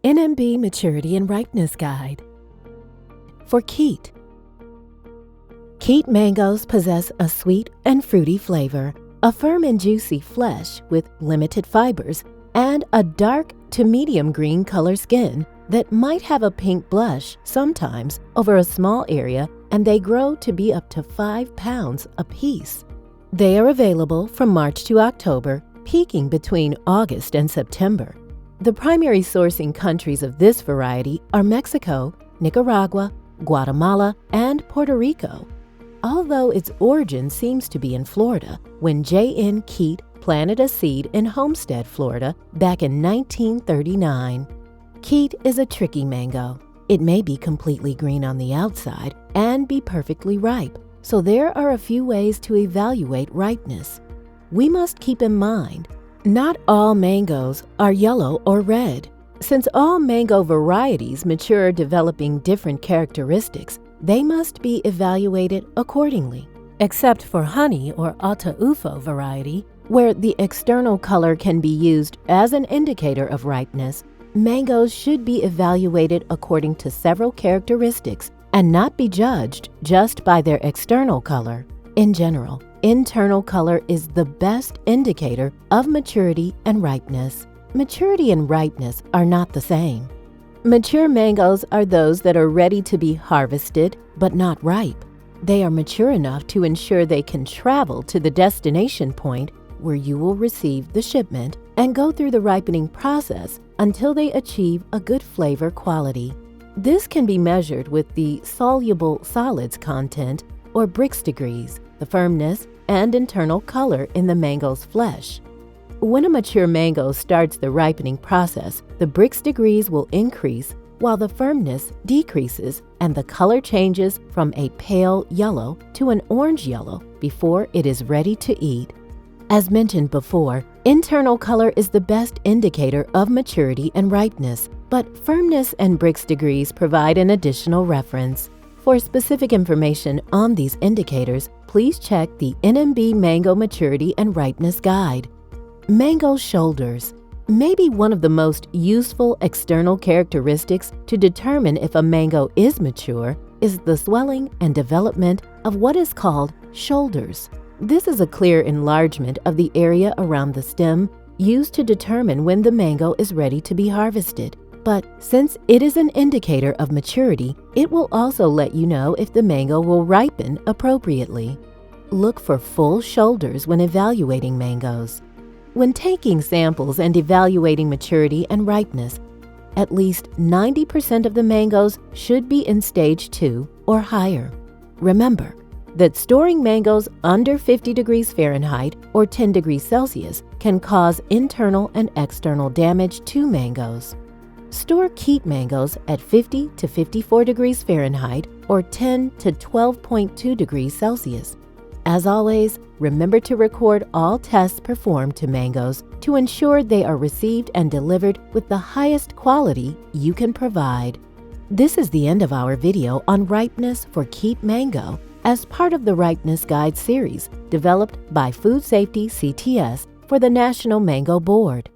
NMB Maturity and Ripeness Guide. For Keitt. Keitt mangoes possess a sweet and fruity flavor, a firm and juicy flesh with limited fibers, and a dark to medium green color skin that might have a pink blush sometimes over a small area, and they grow to be up to 5 pounds apiece. They are available from March to October, peaking between August and September. The primary sourcing countries of this variety are Mexico, Nicaragua, Guatemala, and Puerto Rico. Although its origin seems to be in Florida, when J.N. Keitt planted a seed in Homestead, Florida, back in 1939. Keitt is a tricky mango. It may be completely green on the outside and be perfectly ripe, so there are a few ways to evaluate ripeness. We must keep in mind, not all mangoes are yellow or red. Since all mango varieties mature developing different characteristics, they must be evaluated accordingly. Except for honey or Ataulfo variety, where the external color can be used as an indicator of ripeness, mangoes should be evaluated according to several characteristics and not be judged just by their external color. In general, internal color is the best indicator of maturity and ripeness. Maturity and ripeness are not the same. Mature mangoes are those that are ready to be harvested but not ripe. They are mature enough to ensure they can travel to the destination point where you will receive the shipment and go through the ripening process until they achieve a good flavor quality. This can be measured with the soluble solids content or Brix degrees, the firmness and internal color in the mango's flesh. When a mature mango starts the ripening process, the Brix degrees will increase while the firmness decreases and the color changes from a pale yellow to an orange yellow before it is ready to eat. As mentioned before, internal color is the best indicator of maturity and ripeness, but firmness and Brix degrees provide an additional reference. For specific information on these indicators, please check the NMB Mango Maturity and Ripeness Guide. Mango shoulders may be one of the most useful external characteristics to determine if a mango is mature is the swelling and development of what is called shoulders. This is a clear enlargement of the area around the stem used to determine when the mango is ready to be harvested. But since it is an indicator of maturity, it will also let you know if the mango will ripen appropriately. Look for full shoulders when evaluating mangoes. When taking samples and evaluating maturity and ripeness, at least 90% of the mangoes should be in stage 2 or higher. Remember that storing mangoes under 50 degrees Fahrenheit or 10 degrees Celsius can cause internal and external damage to mangoes. Store Keitt mangoes at 50 to 54 degrees Fahrenheit or 10 to 12.2 degrees Celsius. As always, remember to record all tests performed to mangoes to ensure they are received and delivered with the highest quality you can provide. This is the end of our video on ripeness for Keitt mango as part of the Ripeness Guide series developed by Food Safety CTS for the National Mango Board.